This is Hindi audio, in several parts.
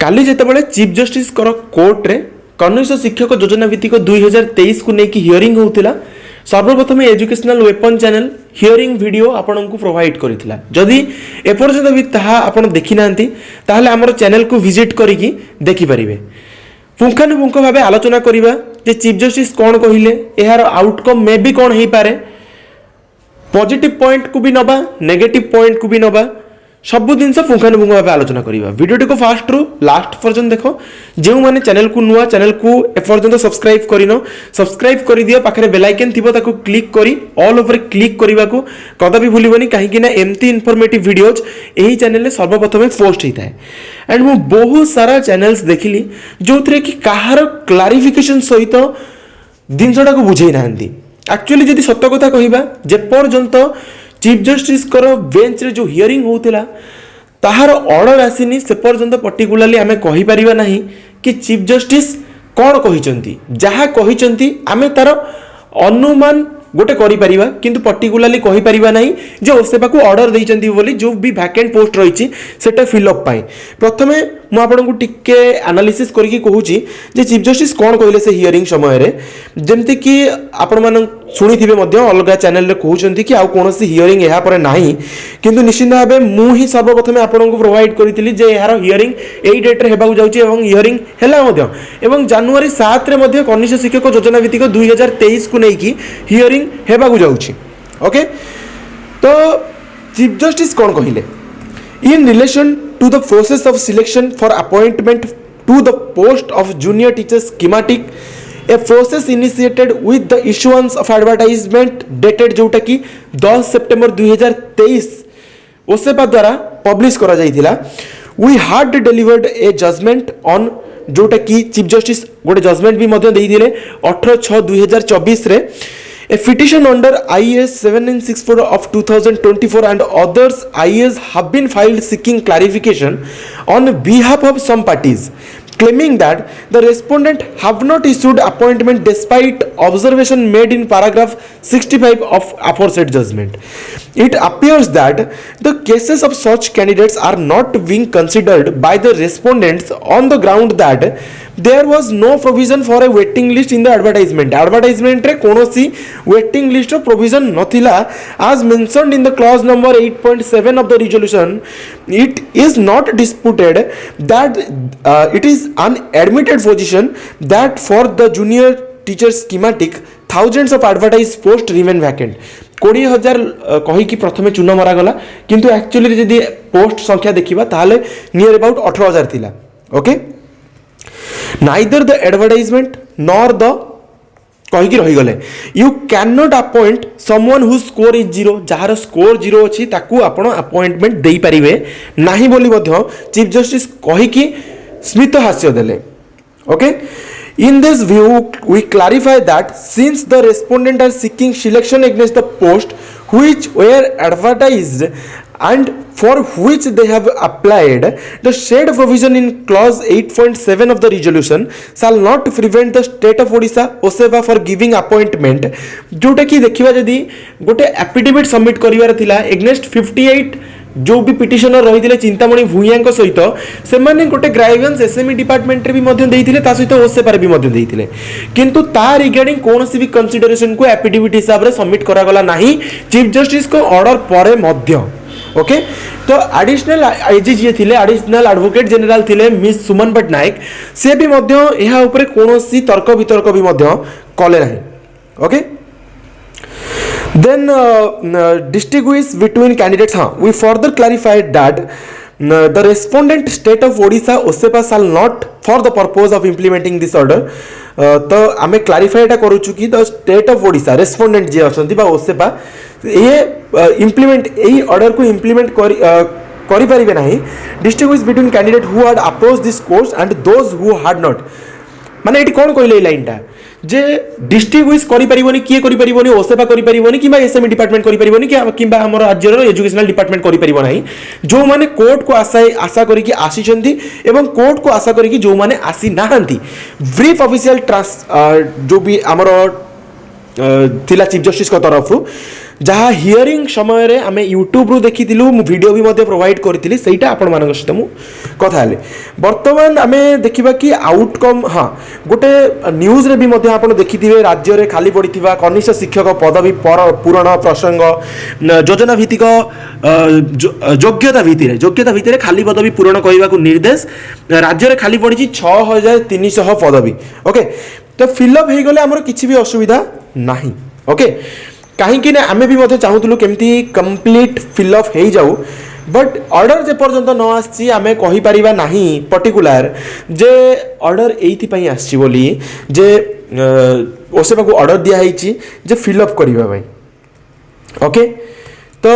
काली जितेबाला चीफ जस्टिस कोर्ट रे कनिष्ठ शिक्षक योजना भित्तिक 2023 को लेकिन हियरिंग होता सर्वप्रथम educational weapon channel hearing video आपण को प्रोवाइड करथिला जदि एपर्यंत भी ताहा आपण देखि नांती ताहले हमर चैनल को विजिट करिकि देखि परिबे पुंखानुपुंख भाबे आलोचना करिबा जे चीफ जस्टिस कोन कहिले एहार आउटकम मे बी कोन हेई पारे पॉजिटिव पॉइंट को भी नबा नेगेटिव पॉइंट को भी नबा सबु जिन पुंखानुपुंख भाव आलोचना करिबा वीडियोटी को फास्ट रु लास्ट पर्यंत देख जो मैंने चैनल को नुआ चैनल को एपर्यंत सब्सक्राइब करिनो सब्सक्राइब कर दियो पाखरे बेल आइकन थिबो ताको क्लिक करी ऑल ओवर क्लिक करबा को कदा भी भूलिबनी काहे ना एमती इनफॉर्मेटिव वीडियोज एही चैनल रे सर्वप्रथम पोस्ट होता है एंड मु बहुत सारा चैनल्स देखिली जो थरे कि काहार क्लारिफिकेशन सहित जिनसटा को बुझेई नाहंती एक्चुअली जदि सत्य कथा कहिबा जे पर्यंत चीफ जस्टिस बेंच रे जो हियरिंग होता ताहार ऑर्डर आसीनी से पर्यंत पर्टिकुलरली आमे कहि परिबा नाही कि चीफ जस्टिस कौन कहिचंती जहा कहिचंती आमे तार अनुमान गोटे करि परिबा किंतु पर्टिकुलरली कहि परिबा नाही जे ओसेबा को ऑर्डर देइचंती बोली जो भी वैकेंट पोस्ट रहिछि सेटा फिल अप पाई प्रथमे मु आपन को टिके एनालिसिस करके कहूची जे चीफ जस्टिस कौन कहले से हियरिंग समय रे जेमति कि आपण मान सुनी थिबे मध्य अलगा चैनल रे कहउचंती कि आ कोनोसी हियरिंग एहा पर नाही किंतु निश्चित भाबे मु ही सर्वप्रथम आपण को प्रोवाइड करितली जे एहार हियरिंग एई डेट रे हेबाउ जाउची एवं हियरिंग हेला मध्य एवं जनवरी 7 रे मध्य कनिष्ठ शिक्षक योजना भित्तिक 2023 को नै कि हियरिंग हेबाउ जाउची ओके तो चीफ जस्टिस कौन कहिले in relation to the process of selection for appointment to the post of junior teacher schematic a process initiated with the issuance of advertisement dated जोटा कि 10 सितंबर 2023 ओसेपा द्वारा पब्लिश करा जाइथिला we had delivered a judgment on जोटा कि चीफ जस्टिस गोटे जजमेंट भी मध्य देइथिले 18/6/2024 रे A petition under IAS 7964 of 2024 and others IAS have been filed seeking clarification on behalf of some parties, claiming that the respondent have not issued appointment despite observation made in paragraph 65 of aforesaid judgment. It appears that the cases of such candidates are not being considered by the respondents on the ground that there was no provision for a waiting list in the advertisement. Advertisement रे कोनोसी waiting list row provision नथिला as mentioned in the clause number 8.7 of the resolution. It is not disputed that it is an admitted position that for the junior teacher schematic thousands of advertised post remain vacant. 20,000 कही कि प्रथमे चून मरा गला किंतु एक्चुअली जदि पोस्ट संख्या देखिबा ताहाले नियर अबाउट 18,000 थिला okay neither the advertisement nor the कहीं रही गले you can not appoint someone who score is 0 जार स्कोर 0 अच्छी ताकू आपण अपॉइंटमेंट दे पारिबे नाही बोली मध्य चीफ जस्टिस कही कि स्मित हास्य देले okay In this view, we clarify that since the respondent are seeking selection against the post which were advertised and for which they have applied, the said provision in clause 8.7 of the resolution shall not prevent the state of Odisha OSEBA for giving appointment. जोटा कि देखिबा जदी गोटे एफिडेविट सबमिट करिवार थिला against 58 जो भी पिटिशनर रही चिंतामणि भूया सहित से माने गोटे ग्राइवेंस एसएमई डिपार्टमेंट रे भी मध्य देइथिले ता सहित ओसेपार भी मध्य देइथिले किंतु ता रिगार्डिंग कोनोसी भी कंसीडरेशन को एफिडेविट हिसाब रे सबमिट करा गला नाही चीफ जस्टिस को ऑर्डर परे मध्य ओके तो एडिशनल आईजी जे थिले एडिशनल एडवोकेट जनरल थिले मिस सुमन पटनायक से भी मध्य एहा ऊपर कोनोसी तर्क वितर्क भी मध्य कले नाही okay Then distinguish between candidates. We further clarified that the respondent state of Odisha OSEPA shall not for the purpose of implementing this order. तो आमे क्लारिफाई एटा करूछु कि the state of Odisha respondent जे अछंती बा ओसेपा ए इंप्लीमेंट एई ऑर्डर को इंप्लीमेंट करि परिबे नाही distinguish between candidate who had approach this course and those who had not माने एटी कोन कहले लाइनटा जे डिस्टिंग्विश करि परिबोनी किए करि परिबोनी ओसेपा करि परिबोनी किबा एसएमई डिपार्टमेंट करि परिबोनी किबा हमर राज्यर एजुकेशनल डिपार्टमेंट करि परिबो नाही जो माने कोर्ट को आशा करि कि आसी छंती एवं कोर्ट को आशा करि कि जो माने आसी नाहंती ब्रीफ ऑफिशियल जो भी हमर थिला चीफ जस्टिस को तरफ जहाँ हियरिंग समय आम यूट्यूब रू देखी वीडियो भी प्रोवाइड करी से आपण मान सहित मुझे कथा बर्तमान आम देखा कि आउटकम हाँ गोटे न्यूज रे भी आप देखिए राज्य में खाली पड़ा कनिष्ठ शिक्षक पदवी पूरण प्रसंग योजना भित्तिक योग्यता भित्तिर खाली पदवी पूरण करने को निर्देश राज्य में खाली पड़ी 6300 पदवी ओके तो फिलअप हो गले आमर किसी भी असुविधा नहीं ओके कहीं आमे भी चाहूलु केमती कंप्लीट फिलअप हो जाऊ बट ऑर्डर जे पर्यंत न आसी आमे कहि परिबा नाही पर्टिकुलर जे ऑर्डर एइथि आसी बोली जे ओसेबा को ऑर्डर दिया है जे फिलअप करबा भाई ओके तो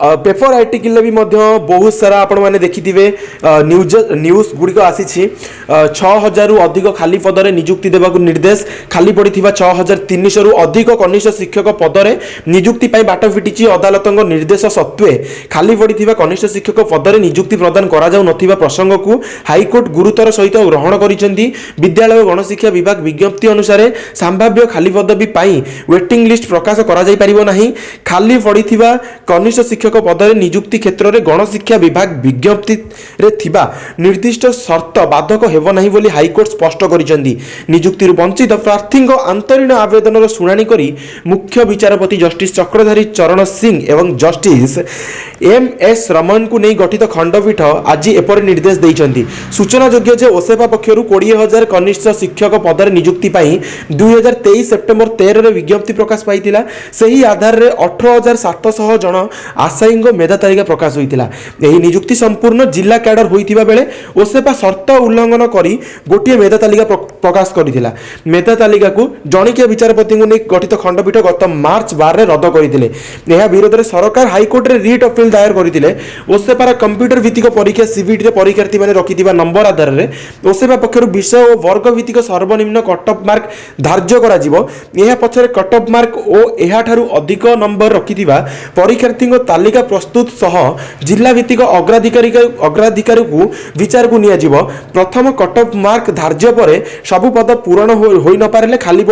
पेपर आर्टिकल भी बहुत सारा आपण मैंने देखिथे न्यूज गुड़िक आसी 6000 रु अधिक खाली पदरे नियुक्ति देवा निर्देश खाली पड़ी 6300 रु अधिक कनिष्ठ शिक्षक पदरे नियुक्ति बाट फिटी अदालत निर्देश सत्वे खाली पड़ी कनिष्ठ शिक्षक पदरे नियुक्ति प्रदान करा प्रसंग को हाईकोर्ट गुरुतर सहित ग्रहण करिसेंती विद्यालय गणशिक्षा विभाग विज्ञप्ति अनुसार संभाव्य खाली पदवी वेटिंग लिस्ट प्रकाश करा जाई परिबो नाही खाली पड़ी कनिष्ठ शिक्षक पदरे नियुक्ति क्षेत्र में गणशिक्षा विभाग विज्ञप्ति रे थिबा निर्दिष्ट शर्त बाधक हेबो नाही बोली हाईकोर्ट स्पष्ट करिसेंती नियुक्ति वंचित प्रार्थी अंतरीण आवेदन शुणाणी करी मुख्य विचारपति जस्टिस चक्रधारी चरण सिंह एवं जस्टिस एम.एस. रमन को नहीं गठित खंडपीठ आज एपर निर्देश देइछंती सूचना योग्य जे ओसेपा पक्षरु 20000 कनिष्ठ शिक्षक पदर नियुक्ति 2023 सेप्टेम्बर 13 रे विज्ञप्ति प्रकाश पाइतिला सही आधार रे 18700 जन आशायी मेधा तालिका प्रकाश होइतिला एही नियुक्ति संपूर्ण जिला कैडर होइतिबा बेले ओसेपा शर्त उल्लंघन करी गोटिए मेधा तालिका प्रकाश करितिला मेधा तालिका को जणिकिया विचारपति को नहीं गठित खंडपीठ गत मार्च 12 रे रद्द करितिले एहा विरोध रे सरकार हाईकोर्ट रे रिट अपील दायर करथिले ओसेपार कंप्यूटर भित्तिक परीक्षा सीबीटी रे परीक्षार्थी माने रखिथिबा नंबर आधार रे ओसेपा पक्षरु विषय और वर्ग भित्तिक सर्वनिम्न कट ऑफ मार्क धार्य करा जिवो एहा पछरे कट ऑफ मार्क ओ एहा ठारू अधिक नंबर रखिथिबा परीक्षार्थी तालिका प्रस्तुत सह जिला भित्तिक अग्राधिकारी को विचार को निया जिवो प्रथम कट ऑफ मार्क धार्य पर सबु पद पूरण होई न पारले खाली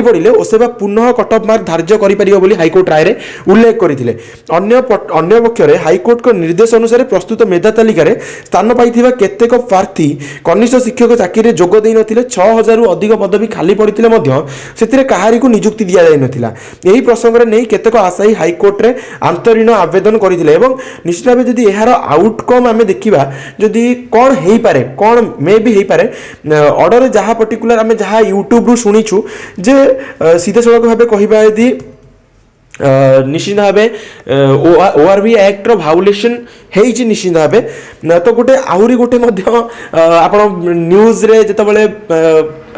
पड़िले ओसेबा पुनः कट ऑफ मार्क धार्य करि परिबो बोली हाईकोर्ट राय रे उल्लेख करथिले अन्य पक्षरे हाईकोर्ट को निर्देश अनुसार प्रस्तुत मेधा तालिका रे स्थान पाइथिबा केतेक प्रार्थी कनिष्ठ शिक्षक चाकरी जोग देई नथिले 6000 रु अधिक पदवी खाली पड़िथिले मध्य सेतिरे काहारी को नियुक्ति दिया जाय नथिला एही प्रसंग रे नै केतेक आशायी हाईकोर्ट रे आंतरिण आवेदन करथिले एवं निश्चित भाव जदि एहार आउटकम आमे देखिबा जदि कोन हेई पारे कोन मे भी हेई पारे ऑर्डर जहाँ पर्टिकुलर आमे जहाँ यूट्यूब रु सुनिछु जे सीधे सड़क भाव कहबा यदि निश्चित भाव ओआरबी एक्ट भाउलेसन हेइछि निश्चित भाव तो गोटे आहुरी गोटे आपण न्यूज रे जतबेले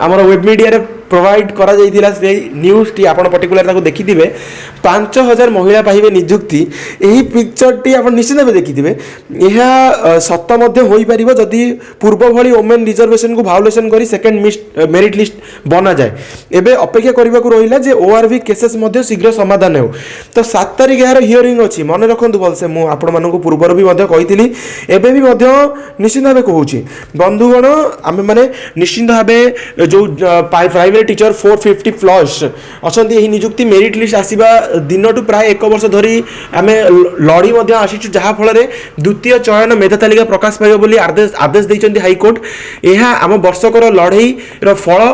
आमर वेब मीडिया रे प्रोवाइड करा जाइथिला से न्यूज टी आपण पर्टिकुलर ताको देखिथिबे 5000 महिला पाइबे नियुक्ति एही पिक्चर टी आपण निश्चित भाव देखिथिबे एहा सत्य मध्ये होई परिबो जदि पूर्व भली वुमेन रिजर्वेशन को भाउलेशन करी सेकंड मेरिट लिस्ट बना जाए एबे अपेक्षा करबा को रहिला जे ओआरबी केसेस मध्ये शीघ्र समाधान हो तो 7 तारिख यार हियरिंग अछि मने रखंतु बोलसे मु आपण मानको पूर्वर भी मध्ये कहितली एबे भी मध्ये निश्चित भाव कहूची बंधुगण आमे माने निश्चित भाव जो प्राइवेट टीचर 450 प्लस अच्छा नियुक्ति मेरिट लिस्ट आसवा दिन टू प्राय 1 वर्ष धरी आम लड़ी आसीचु जहाँ फल द्वितीय चयन मेधा तालिका प्रकाश पाइब बोली आदेश देइचंती हाईकोर्ट यह आम वर्षकर लड़ई फल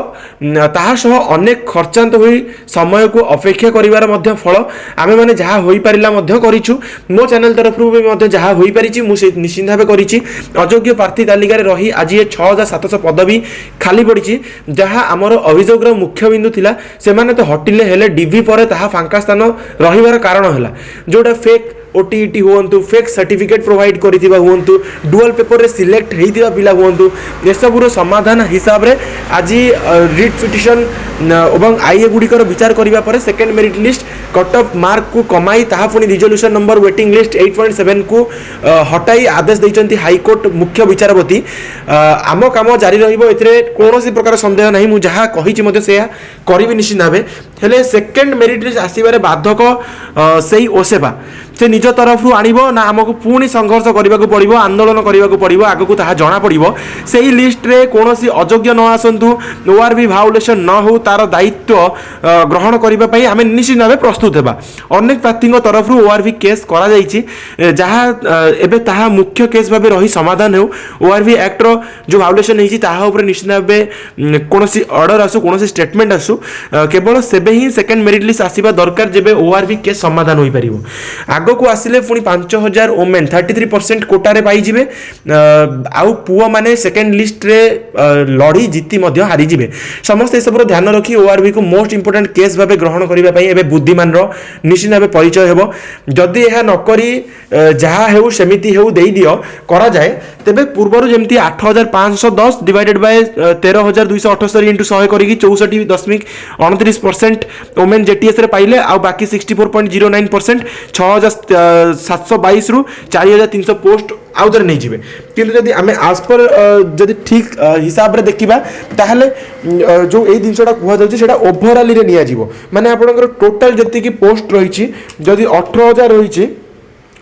ताहा सह अनेक खर्चांत हुई समय को अपेक्षा करिवार मध्य फल आमे माने जहाँ होई पारिला मध्य करिछु मो चैनल तरफ भी जहाँ होई पारिछि मु निश्चित भाव करिछि अयोग्य प्रार्थी तालिका रही आज ये 6700 पदवी खाली पड़ी जहाँ आमर अभियोग मुख्य बिंदु थिला सेमाने तो हटिले हेले डीवी पर ताहा फांका स्थान रहिबार कारण हला जोटा फेक ओटीईटी हुअंतु फेक सर्टिफिकेट प्रोवाइड करिथिबा हुअंतु डुअल पेपर रे सिलेक्ट हेइथिबा पिला हुअंतु एसबुर समाधान हिसाब रे आज रिट पिटिशन एवं आईए गुड़िकर विचार करिबा पर second merit list cut off mark को कमाई ताहा पुनी रिजोल्यूशन नंबर वेटिंग लिस्ट 8.7 को हटाई आदेश दैचंती हाईकोर्ट मुख्य विचारपति आम काम जारी रहिबो एथिरे कोनोसी प्रकार संदेह नाही मु जहा कहिछि मते सेया करिबि निश्चित भाबे हेले सेकेंड मेरिट लिस्ट आसीबारे बाधक सेही ओसेबा से निज तरफ आणिबो ना हमको पुणी संघर्ष करने को पड़ो आंदोलन करने को पड़ो आग को ताहा जना पड़ो से ही लिस्ट रे कौन अयोग्य न आसतु ओआरबी भायोलेसन न हो तार दायित्व ग्रहण करने आम निश्चित भाव प्रस्तुत होगा अनेक प्रार्थी तरफ ओआरबी केस करा जहाँ एबे ताहा मुख्य केस भाव रही समाधान हो ओआरबी एक्टर जो भायोलेसन होती निश्चित भाव कौन ऑर्डर आसू कौन स्टेटमेंट आसू केवल सेबे ही सेकेंड मेरिट लिस्ट आसवा दरकार जब ओआरबी केस समाधान हो पार आग को आसिले पुणी 5000 ओमेन 33% कोटारे पाइबे आउ पुआ माने सेकेंड लिस्ट रे लड़ी जीति हारी जिवे समस्त सब ध्यान रखी ओआरबी को मोस्ट इंपोर्टेंट केस भाव ग्रहण करने बुद्धिमान निश्चित भाव परिचय हो जदि यह नकरी जहाँ हो सेमिति हो दे दियो करा जाए तेबे पूर्वर जमती 8510 डिवाइडेड बाय 13278 इंटू 100 करी 64.29% ओमेन जेटीएस रे पाइले आ बाकी 64.09% 6722 रु 4300 पोस्ट आउ थे नहीं जीवे किंतु जदि आम आज पर जदि ठीक हिसाब रे देखिबा ताहले जो ए जिनसटा कुहा जाउची सेटा ओवरऑल रे निया जीवो माने आपनकर टोटल जति की पोस्ट रहिची जदि 18000 रहिची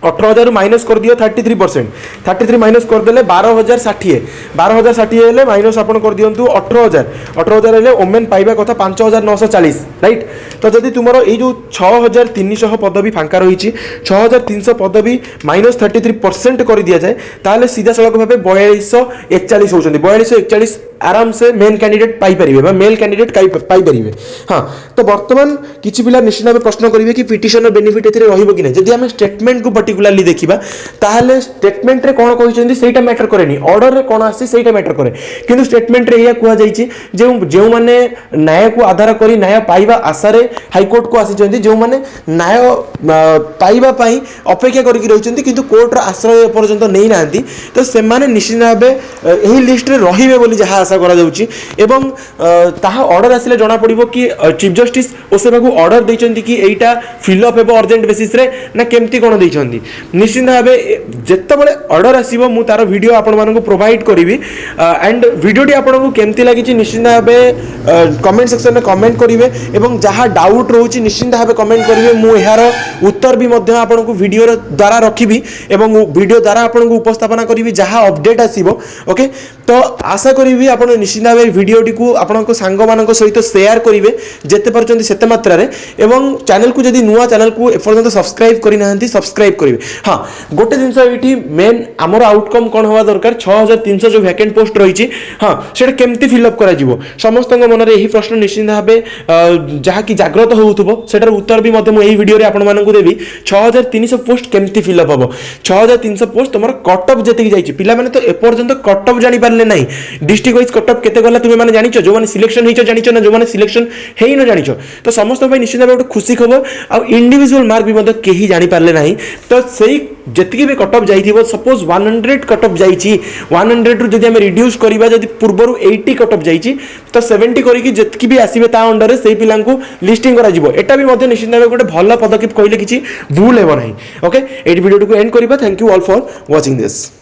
18000 माइनस कर दियो 33% माइनस कर देले 12060 हेले माइनस आपन कर दियंतु 18000 हेले ओमेन पाइबा कथा 5940 राइट तो जदि तुमरो ए जो 6300 पदवी फांका रहिछि 6300 पदवी माइनस 33% कर दिया जाए ताले सीधा सड़क भाबे 4241 होचंदी 4241 आराम से मेन कैंडिडेट पाई परिबे मेल कैंडिडेट पाई परिबे हां तो वर्तमान किछि पिला निश्चित भाबे प्रश्न करिवे कि पिटिशन बेनिफिट एथिरे रहिबो कि नै जदि हम स्टेटमेंट को पर्टिकुलरली देखिबा ताहले स्टेटमेंट रे कोन कहिसेंदी सेटा मैटर करेनी ऑर्डर रे कोन आसी सेटा मैटर करे किंतु स्टेटमेंट रे या कुआ जाईची जे माने न्याय को आधार करी न्याय पाइबा आशा रे हाई कोर्ट को आसी चंदी जे माने न्याय पाइबा पई अपेक्षा करी रहिचंदी किंतु कोर्ट रा आश्रय पर्यंत नै नांती तो से माने निश्चित भाबे एही लिस्ट रे रहिबे बोली जहा आशा करा जाउची एवं ताहा ऑर्डर आसिले जणा पड़िबो कि चीफ जस्टिस ओसेबा को ऑर्डर दैचंदी कि एटा फिल अप हेबो अर्जेंट बेसिस रे ना केमती कोन दैचंदी निश्चित भाव जिते बड़े ऑर्डर आसो मु तार वीडियो आपण मानक प्रोवाइड करी एंड वीडियोटी आपको केमती लगी निश्चित भाव कमेंट सेक्शन में कमेंट करेंगे और जहाँ डाउट रोचे निश्चित भाव कमेंट करेंगे मु यार उत्तर भी आपको वीडियो द्वारा रखी एवं वीडियो द्वारा आपको उपस्थापना करी जहाँ अपडेट आसो ओके तो आशा करी आप निश्चित भाव वीडियोटी को आपको सांग मान सहित शेयर करेंगे जिते पार्टी से मात्रा एवं चैनल को जब नुआ चैनल को एपर्यंत सब्सक्राइब करना सब्सक्राइब करेंगे हाँ गोटे जिनस ये मेन आमर आउटकम कौन हवा दरकार 6300 जो वैकेंट पोस्ट रही हाँ से केमती फिलअप कर समस्त मन में यही प्रश्न निश्चित भाव जहाँ कि जाग्रत होटार उत्तर भी मुझे वीडियो आपको देवी 6300 पोस्ट केमती फिलअप हम 6300 पोस्ट तुम कटअप जी जाइए पिला तो एपर्यंत कटअप जापारे ना डिस्ट्रिक्ट वाइज कटअप केते गला तुम मैंने जानिଛ जो मैंने सिलेक्शन हो जानिଛ ना जो मैंने सिलेक्शन है न जानिଛ तो समस्त निश्चित भाव गोटे खुशी खबर आ इंडिविजुअल मार्क भी कहीं जापारे ना तो सही जी भी कटअप जाइए सपोज 100 कटअप जाइए 100 रु जब रिड्यूस करवा जब पूर्वर 80 कटअप जाइए तो 70 करके भी आसवे ता अंडर से पिला लिस्टिंग करा भी निश्चित भाव गोटे भल पदक्षेप कहले किसी भूल हेब ना ओके ये वीडियो को एंड करवा thank you all for watching this.